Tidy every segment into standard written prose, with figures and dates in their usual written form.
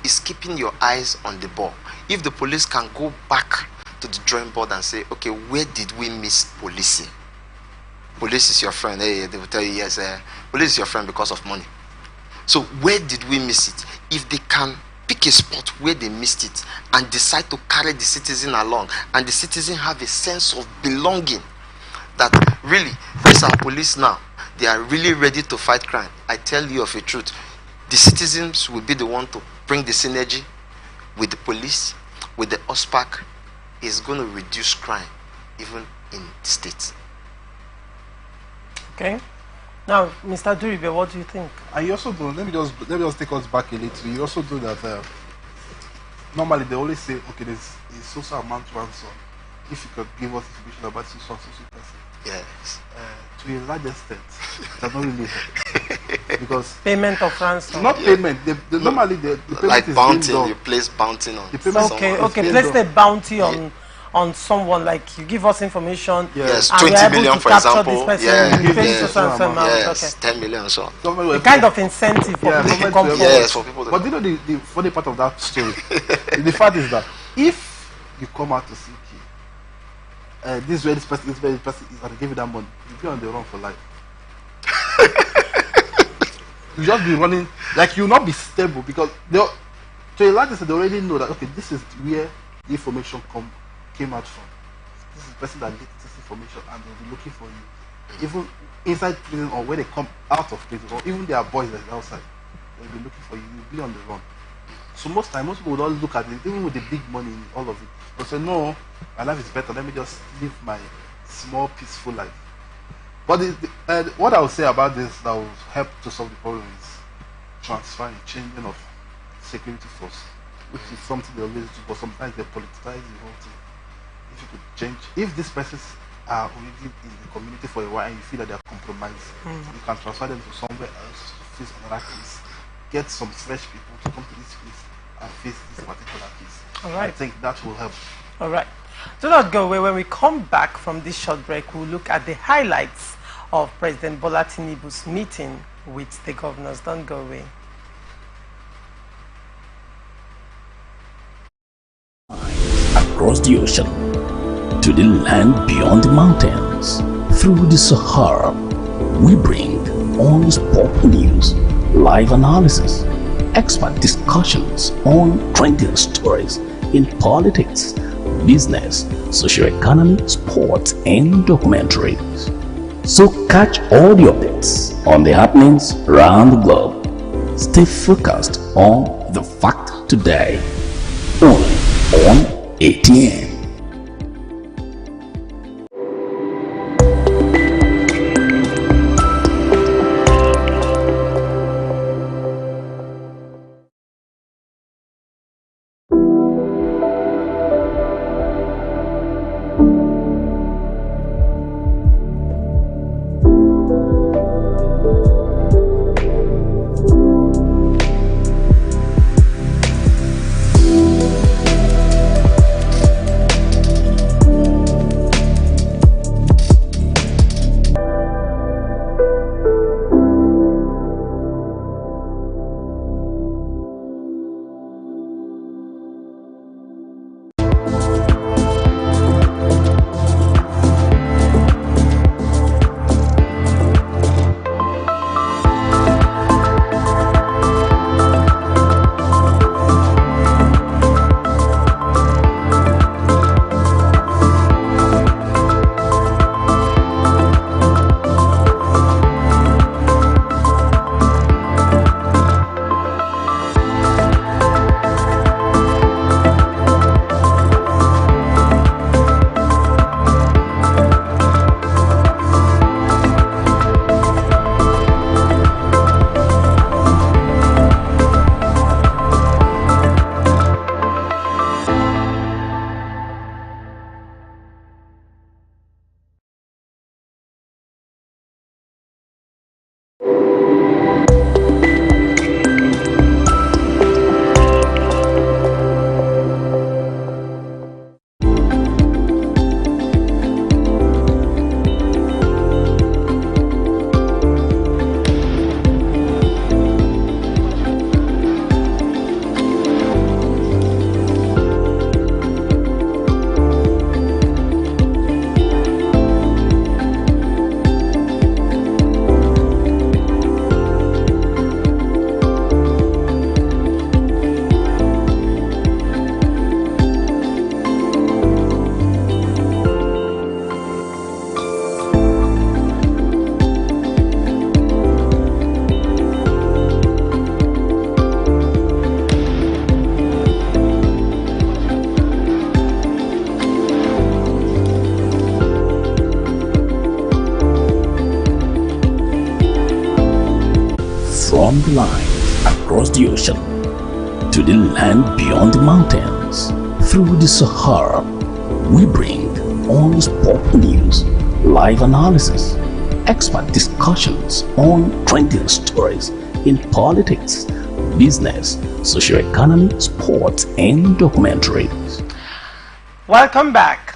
is keeping your eyes on the ball. If the police can go back to the drawing board and say, okay, where did we miss policing? Police is your friend. Hey, they will tell you, yes, police is your friend because of money. So where did we miss it? If they can pick a spot where they missed it and decide to carry the citizen along, and the citizen have a sense of belonging, that really, these are police now, they are really ready to fight crime. I tell you of a truth, the citizens will be the one to bring the synergy with the police, with the OSPAC. Is going to reduce crime even in the states. Okay. Now, Mr. Duribe, what do you think? I also do. Let me just take us back a little. You also do that. Normally, they always say, okay, there's a social amount ransom. If you could give us information about this person. Yes. To a large extent, it does not really help. Because payment of ransom. Not payment. Normally, the payment like is bounty. being done. You place bounty on. Okay. Place the bounty on someone. Like you give us information. Yes, and 20 we're million, able to for capture example. This person, Yes, okay. 10 million, so. A kind of incentive for people to come forward. Yes, for people to But you know the funny part of that story? The fact is that if you come out to see this is where this person is, and they give you that money, you'll be on the run for life. You just be running, like you'll not be stable, because to a large extent they already know that, okay, this is where the information came out from. This is the person that leaked this information, and they'll be looking for you. Even inside prison, or when they come out of prison, or even their boys that are outside, they'll be looking for you. You'll be on the run. So most people would all look at it, even with the big money in all of it. But say, no, my life is better. Let me just live my small, peaceful life. But what I would say about this that will help to solve the problem is transferring, changing of security force, which is something they always do, but sometimes they politicize the whole thing. If you could change, if these persons are already in the community for a while and you feel that they are compromised, you can transfer them to somewhere else to face another case. Get some fresh people to come to this place and face this particular case. All right. I think that will help. All right. Do not go away. When we come back from this short break, we'll look at the highlights of President Bola Tinubu's meeting with the governors. Don't go away. Across the ocean, to the land beyond the mountains, through the Sahara, we bring on-spot news, live analysis, expert discussions on trending stories in politics, business, socio-economy, sports, and documentaries. So catch all the updates on the happenings around the globe. Stay focused on the fact today, only on ATN. the line, across the ocean, to the land beyond the mountains, through the Sahara, we bring on-spot news, live analysis, expert discussions on trending stories in politics, business, socio-economy, sports, and documentaries. Welcome back.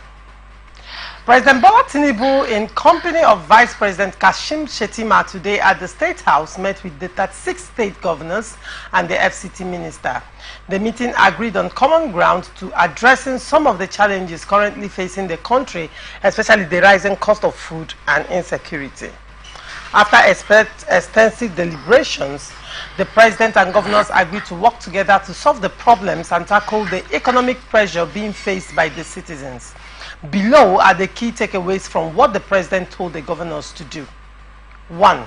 President Bola Tinubu, in company of Vice President Kashim Shettima, today at the State House, met with the 36 state governors and the FCT minister. The meeting agreed on common ground to addressing some of the challenges currently facing the country, especially the rising cost of food and insecurity. After extensive deliberations, the president and governors agreed to work together to solve the problems and tackle the economic pressure being faced by the citizens. Below are the key takeaways from what the president told the governors to do. 1.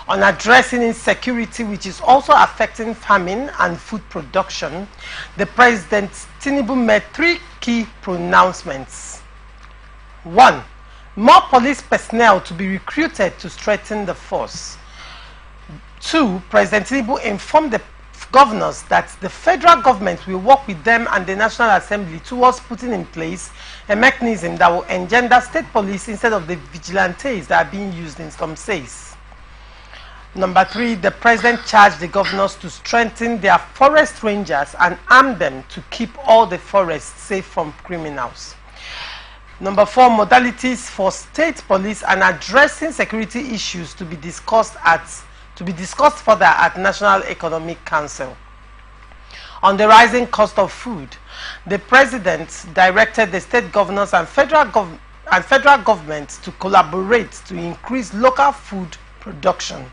On addressing insecurity, which is also affecting farming and food production, the President Tinubu made 3 key pronouncements. 1. More police personnel to be recruited to strengthen the force. 2. President Tinubu informed the governors that the federal government will work with them and the National Assembly towards putting in place a mechanism that will engender state police instead of the vigilantes that are being used in some states. Number 3, the president charged the governors to strengthen their forest rangers and arm them to keep all the forests safe from criminals. Number 4, modalities for state police and addressing security issues to be discussed further at National Economic Council. On the rising cost of food, the president directed the state governors and federal government to collaborate to increase local food production.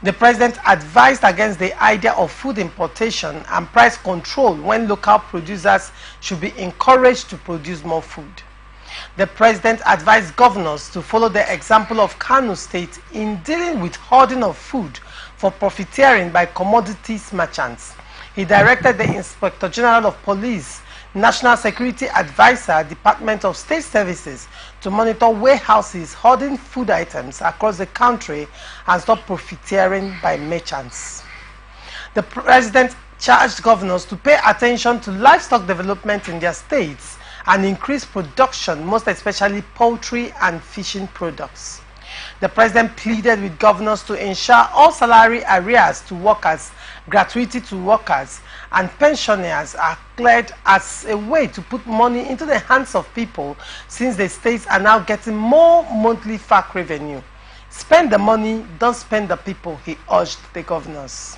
The president advised against the idea of food importation and price control when local producers should be encouraged to produce more food. The president advised governors to follow the example of Kano State in dealing with hoarding of food for profiteering by commodities merchants. He directed the Inspector General of Police, National Security Advisor, Department of State Services to monitor warehouses hoarding food items across the country and stop profiteering by merchants. The president charged governors to pay attention to livestock development in their states and increase production, most especially poultry and fishing products. The president pleaded with governors to ensure all salary arrears to workers, gratuity to workers, and pensioners are cleared as a way to put money into the hands of people, since the states are now getting more monthly FAC revenue. Spend the money, don't spend the people, he urged the governors.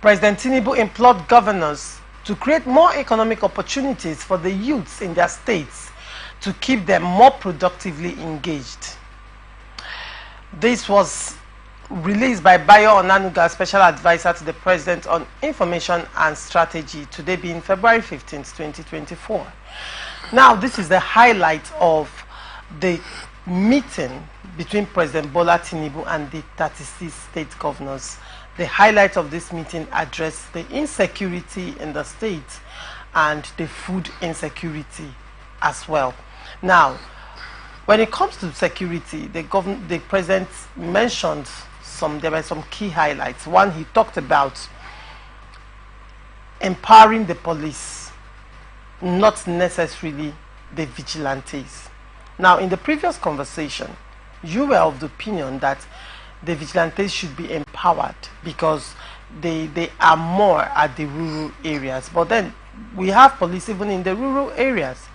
President Tinubu implored governors to create more economic opportunities for the youths in their states to keep them more productively engaged. This was released by Bayo Onanuga, Special Advisor to the President on Information and Strategy, today being February 15th, 2024. Now, this is the highlight of the meeting between President Bola Tinubu and the 36 state governors. The highlight of this meeting addressed the insecurity in the state and the food insecurity as well. Now, when it comes to security, the president mentioned there were some key highlights. One, he talked about empowering the police, not necessarily the vigilantes. Now, in the previous conversation, you were of the opinion that the vigilantes should be empowered because they are more at the rural areas. But then we have police even in the rural areas.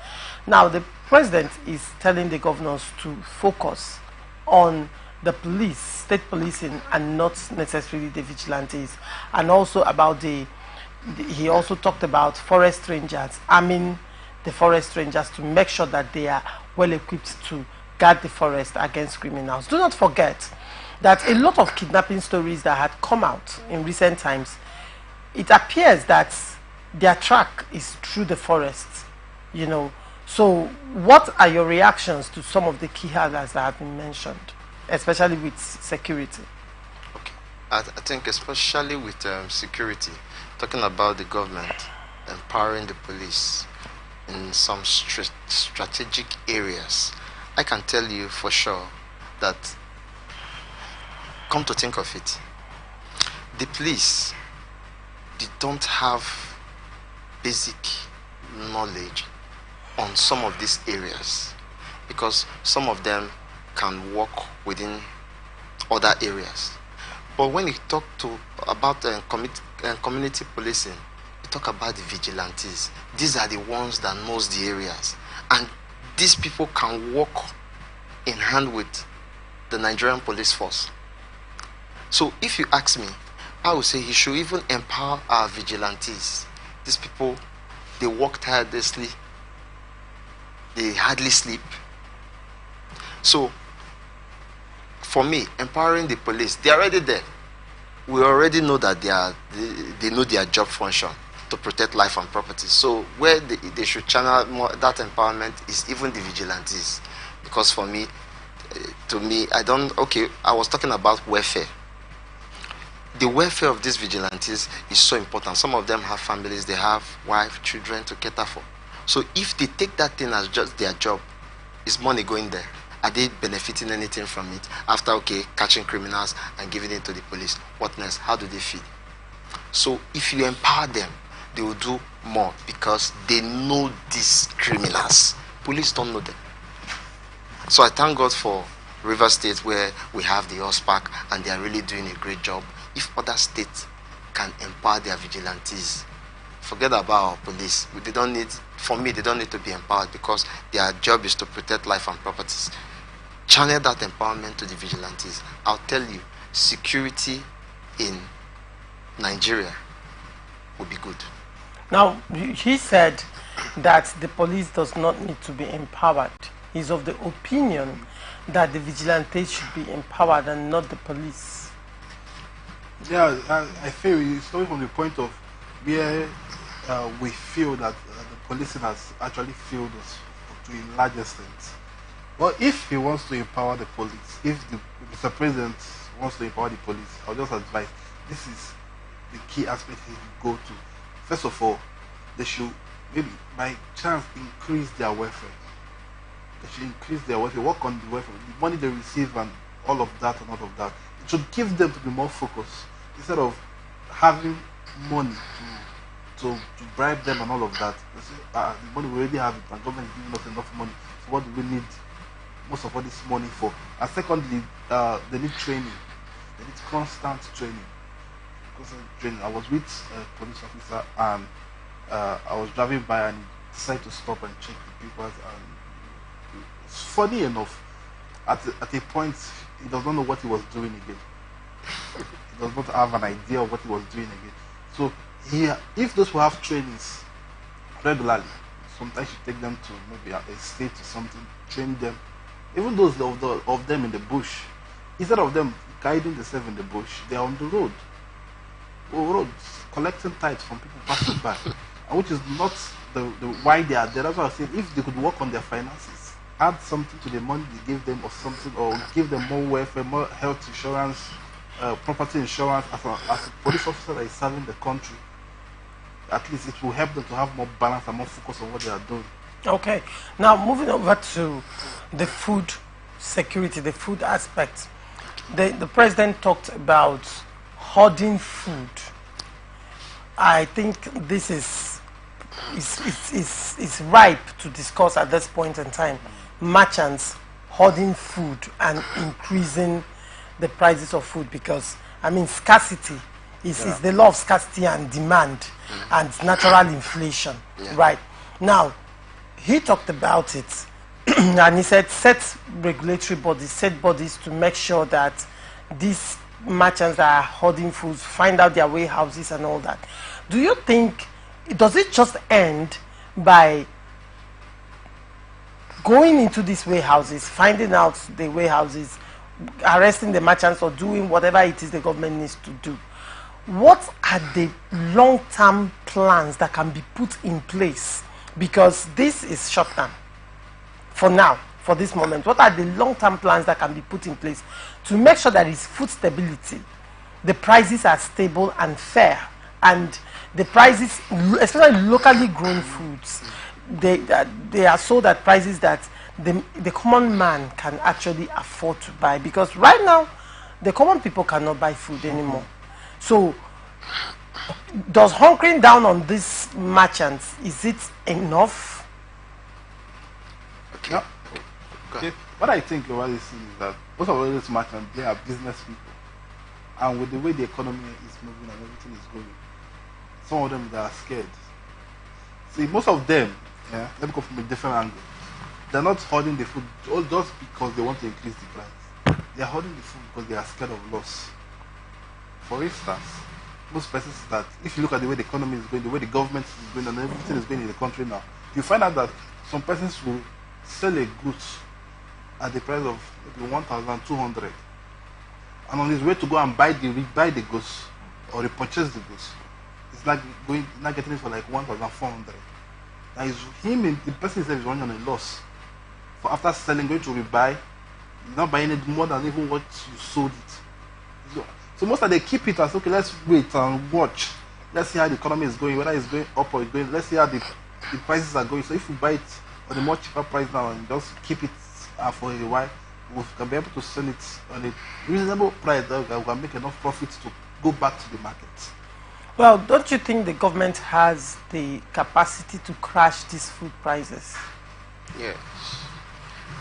Now, the president is telling the governors to focus on the police, state policing, and not necessarily the vigilantes. And also about he also talked about forest rangers, arming the forest rangers to make sure that they are well equipped to guard the forest against criminals. Do not forget that a lot of kidnapping stories that had come out in recent times, it appears that their track is through the forest, you know. So what are your reactions to some of the key highlights that have been mentioned, especially with security? Okay, I think especially with security, talking about the government empowering the police in some strategic areas, I can tell you for sure that, come to think of it, the police, they don't have basic knowledge on some of these areas, because some of them can work within other areas. But when you talk about community policing, you talk about the vigilantes. These are the ones that knows the areas, and these people can work in hand with the Nigerian police force. So if you ask me, I would say he should even empower our vigilantes. These people, they work tirelessly, they hardly sleep. So for me, empowering the police, they're already there. We already know that they know their job function to protect life and property. So where they should channel more that empowerment is even the vigilantes. Because for me, to me, I was talking about welfare. The welfare of these vigilantes is so important. Some of them have families, they have wife, children to cater for. So if they take that thing as just their job, is money going there? Are they benefiting anything from it? After catching criminals and giving it to the police, what next? How do they feed? So if you empower them, they will do more because they know these criminals. Police don't know them. So I thank God for River State, where we have the horse park and they are really doing a great job. If other states can empower their vigilantes, forget about our police. They don't need to be empowered, because their job is to protect life and properties. Channel that empowerment to the vigilantes. I'll tell you, security in Nigeria will be good. Now, he said that the police does not need to be empowered. He's of the opinion that the vigilantes should be empowered and not the police. Yeah, I feel it's coming from the point of where we feel that the policing has actually failed us to a large extent. But if he wants to empower the police, if Mr. President wants to empower the police, I'll just advise, this is the key aspect he should go to. First of all, they should maybe by chance increase their welfare. They should increase their welfare, work on the welfare, the money they receive and all of that and all of that. It should give them to be more focused instead of having money to bribe them and all of that. They say, the money we already have it, and government is giving us enough money. So what do we need most of all this money for? And secondly, they need training. They need constant training. I was with a police officer, and I was driving by, and he decided to stop and check the papers. And it's funny enough, at a point, he does not know what he was doing again. He does not have an idea of what he was doing again. So if those who have trainings regularly, sometimes you take them to maybe a state or something, train them. Even those of them in the bush, instead of them guiding themselves in the bush, they are on the road, collecting tithes from people passing by, and which is not the why they are there. That's why I said, if they could work on their finances, add something to the money they give them or something, or give them more welfare, more health insurance, property insurance, as a police officer that is serving the country, at least it will help them to have more balance and more focus on what they are doing. Okay, now moving over to the food security, the food aspect. The president talked about hoarding food. I think this is ripe to discuss at this point in time. Merchants hoarding food and increasing the prices of food, because I mean scarcity is the law of scarcity and demand and natural inflation. Right now, he talked about it and he said set regulatory bodies, set bodies to make sure that these merchants that are hoarding food find out their warehouses and all that. Do you think, does it just end by going into these warehouses, finding out the warehouses, arresting the merchants, or doing whatever it is the government needs to do? What are the long-term plans that can be put in place? Because this is short-term for now, for this moment. What are the long-term plans that can be put in place to make sure that it's food stability, the prices are stable and fair, and the prices, especially locally grown foods, they are sold at prices that the common man can actually afford to buy? Because right now, the common people cannot buy food anymore. So, does hunkering down on these merchants, is it enough? Okay. Yeah. Go Okay. ahead. What I think about this is that most of all these merchants, they are business people. And with the way the economy is moving and everything is going, some of them, they are scared. See, most of them, yeah, let me come from a different angle. They're not hoarding the food just because they want to increase the price. They are hoarding the food because they are scared of loss. For instance, most persons that, if you look at the way the economy is going, the way the government is going, and everything is going in the country now, you find out that some persons will sell a goods at the price of maybe 1,200, and on his way to go and buy the goods or repurchase the goods, it's not getting it for like 1,400. Now the person himself is running on a loss. For after selling, going to rebuy, he's not buying it more than even what you sold it. So most of them keep it as, okay, let's wait and watch. Let's see how the economy is going, whether it's going up or it's going. Let's see how the prices are going. So if you buy it at a much cheaper price now and just keep it for a while, we can be able to sell it on a reasonable price that we can make enough profit to go back to the market. Well, don't you think the government has the capacity to crash these food prices? Yes.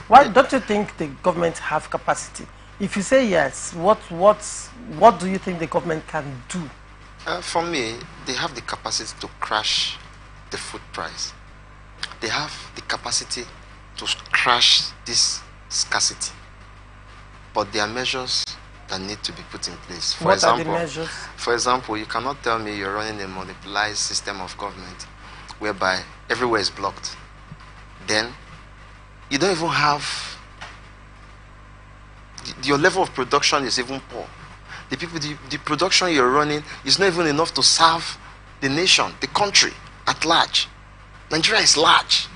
Why don't you think the government have capacity? If you say yes, what do you think the government can do? For me, they have the capacity to crash the food price. They have the capacity to crash this scarcity. But there are measures that need to be put in place. What are the measures? For example, you cannot tell me you're running a monopolized system of government whereby everywhere is blocked. Then you don't even have, your level of production is even poor. The production you're running is not even enough to serve the nation, the country at large. Nigeria is large.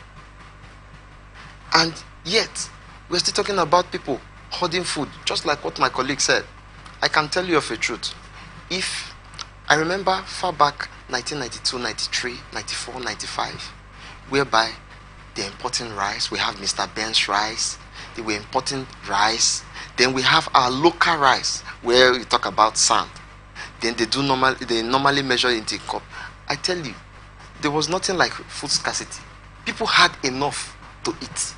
And yet, we're still talking about people hoarding food, just like what my colleague said. I can tell you of a truth. If I remember far back 1992, 93, 94, 95, whereby they're importing rice. We have Mr. Ben's rice. They were importing rice. Then we have our local rice, where we talk about sand. Then they normally measure it in cup. I tell you, there was nothing like food scarcity. People had enough to eat.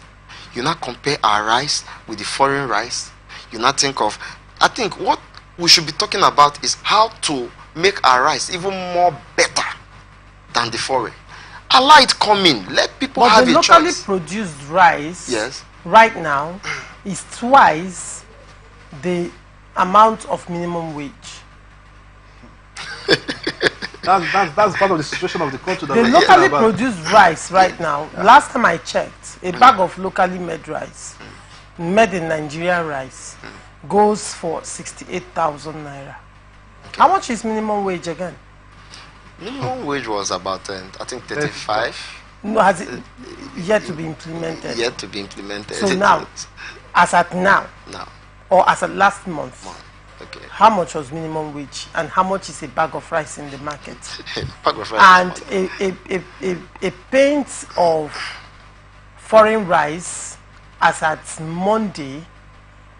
You now compare our rice with the foreign rice. You now think of, I think what we should be talking about is how to make our rice even more better than the foreign. Allow it come in. Let people have a choice. But the locally produced rice, yes, right now is twice the amount of minimum wage. That's part of the situation of the country. The locally produced rice right now, last time I checked, a bag of locally made rice, made in Nigeria rice, goes for 68,000 naira. Okay. How much is minimum wage again? Minimum wage was about, I think, 35. No, has it yet to be implemented? Yet to be implemented. So now, as at now, or as at last month, okay, how much was minimum wage, and how much is a bag of rice in the market? Bag of rice. And a pint of foreign rice, as at Monday,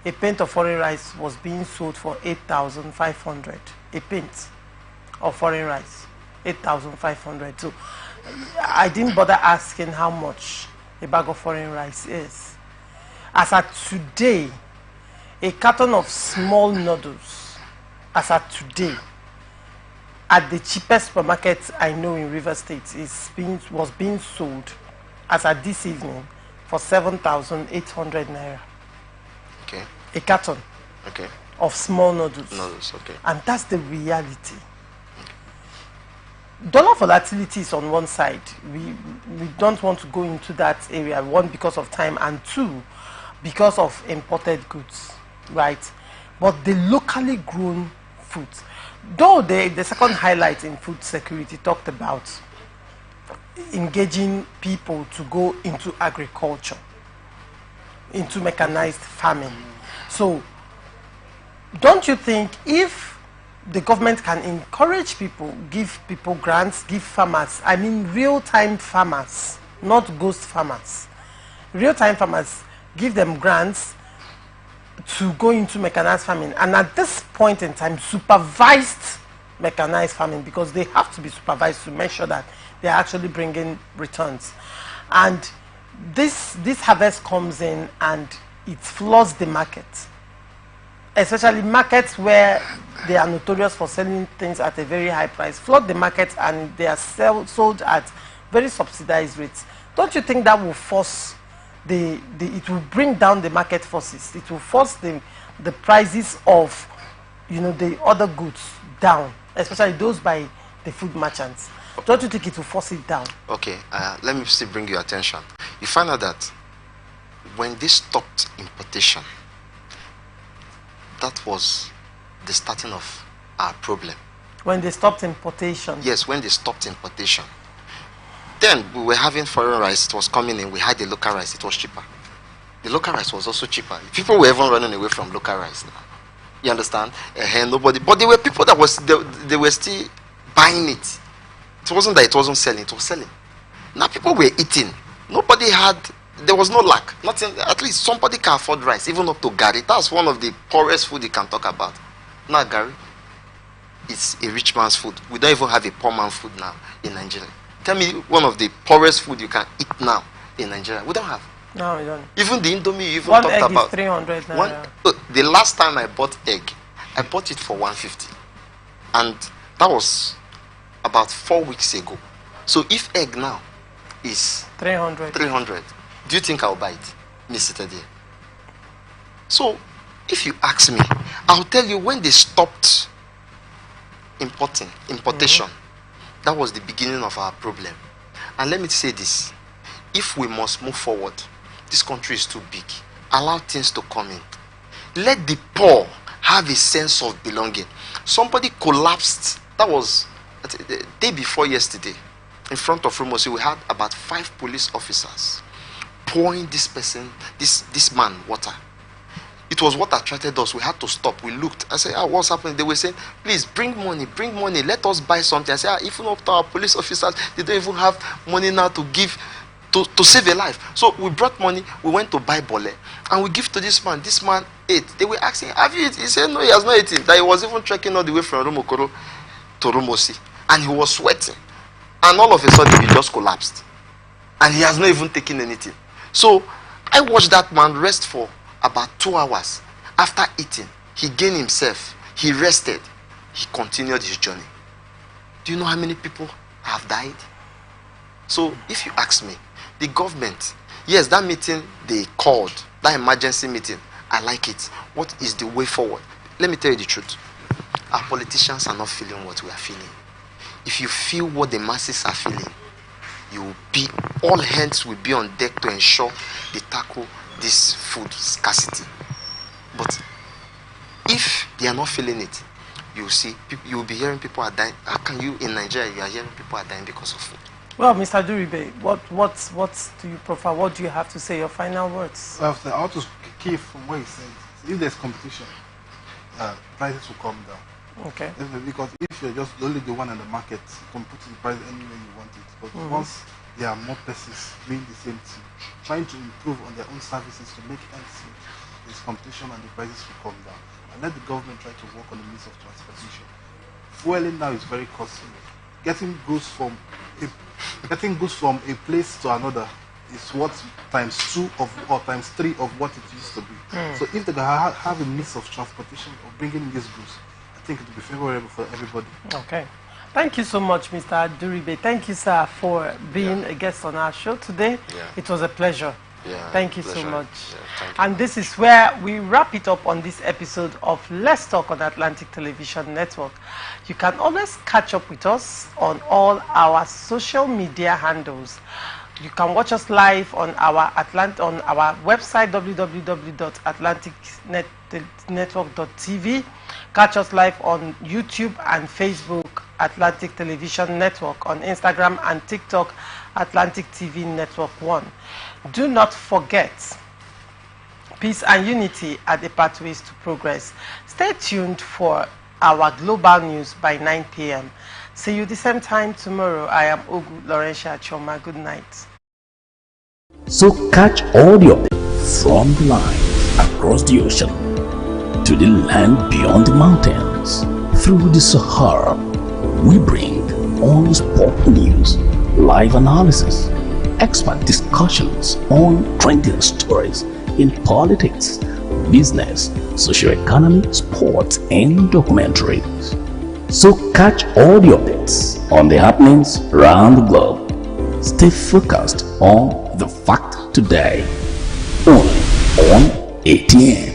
a pint of foreign rice was being sold for 8,500. A pint of foreign rice, 8,500. So I didn't bother asking how much a bag of foreign rice is. As at today, a carton of small noodles, as at today, at the cheapest supermarket I know in River State, was being sold, as at this evening, for 7,800 naira. Okay. A carton. Okay. Of small noodles. Noodles, okay. And that's the reality. Dollar volatility is on one side. We don't want to go into that area. One, because of time, and two, because of imported goods, right? But the locally grown foods, though the second highlight in food security talked about engaging people to go into agriculture, into mechanized farming. So, don't you think if the government can encourage people, give people grants, give farmers, I mean real-time farmers, not ghost farmers, real-time farmers, give them grants to go into mechanized farming, and at this point in time, supervised mechanized farming, because they have to be supervised to make sure that they're actually bringing returns. And this harvest comes in and it floods the market, especially markets where they are notorious for selling things at a very high price. Flood the market and they are sold at very subsidized rates. Don't you think that will force it will bring down the market forces? It will force the prices of, you know, the other goods down, especially those by the food merchants. Don't you think it will force it down? Okay, let me still bring your attention. You find out that when they stopped importation, that was the starting of our problem. When they stopped importation? Yes, when they stopped importation. Then we were having foreign rice, it was coming in, we had the local rice, it was cheaper. The local rice was also cheaper. People were even running away from local rice now. You understand? Nobody, but there were people that they were still buying it. It wasn't that it wasn't selling, it was selling. Now people were eating. Nobody had, there was no lack. Nothing, at least somebody can afford rice, even up to gari. That's one of the poorest food you can talk about. Now gari, it's a rich man's food. We don't even have a poor man's food now in Nigeria. Tell me one of the poorest food you can eat now in Nigeria. We don't have. No, we don't. Even the Indomie you even one talked egg about. Is 300 the last time I bought egg, I bought it for 150. And that was about 4 weeks ago. So if egg now is 300, do you think I'll buy it? Miss it there. So if you ask me, I'll tell you when they stopped importation, that was the beginning of our problem. And let me say this, if we must move forward, this country is too big. Allow things to come in. Let the poor have a sense of belonging. Somebody collapsed, that was the day before yesterday, in front of Rumosi. We had about 5 police officers pouring this man water. It was what attracted us. We had to stop. We looked. I said, what's happening? They were saying, please bring money, let us buy something. I said, even up to our police officers, they don't even have money now to give to save a life. So we brought money, we went to buy bole, and we give to this man. This man ate. They were asking, have you eaten? He said, no, he has not eaten. That he was even trekking all the way from Rumokoro to Rumosi. And he was sweating. And all of a sudden, he just collapsed. And he has not even taken anything. So I watched that man rest for about 2 hours. After eating, he gained himself, he rested, he continued his journey. Do you know how many people have died? So if you ask me, the government, yes, that meeting they called, that emergency meeting, I like it. What is the way forward? Let me tell you the truth. Our politicians are not feeling what we are feeling. If you feel what the masses are feeling, you will be, all hands will be on deck to ensure they tackle this food scarcity. But if they are not feeling it, you will see, you will be hearing people are dying. How can you, in Nigeria, you are hearing people are dying because of food? Well, Mr. Duribe, what do you prefer? What do you have to say? Your final words? I want to key from what he said. If there's competition, prices will come down. Okay. Because if you're just only the one in the market, you can put the price anywhere you want it. But once there are more persons doing the same thing, trying to improve on their own services to make ends meet, there's competition and the prices will come down. And let the government try to work on the means of transportation. Fueling now is very costly. Getting goods from a place to another is what ×2 of or ×3 of what it used to be. So if they have a means of transportation or bringing in these goods, I think it will be favorable for everybody. Okay. Thank you so much, Mr. Duribe. Thank you, sir, for being a guest on our show today. Yeah. It was a pleasure. Yeah, thank you so much. Yeah, and this is where we wrap it up on this episode of Let's Talk on Atlantic Television Network. You can always catch up with us on all our social media handles. You can watch us live on our website www.atlanticnetwork.tv. Catch us live on YouTube and Facebook, Atlantic Television Network, on Instagram and TikTok, Atlantic TV Network 1. Do not forget, peace and unity are the pathways to progress. Stay tuned for our global news by 9 p.m. See you the same time tomorrow. I am Ogu Laurentia Choma. Good night. So catch all the updates from the line across the ocean to the land beyond the mountains, through the Sahara, we bring on-the-spot news, live analysis, expert discussions on trending stories in politics, business, socio-economy, sports, and documentaries. So catch all the updates on the happenings around the globe. Stay focused on the fact today, only on ATN.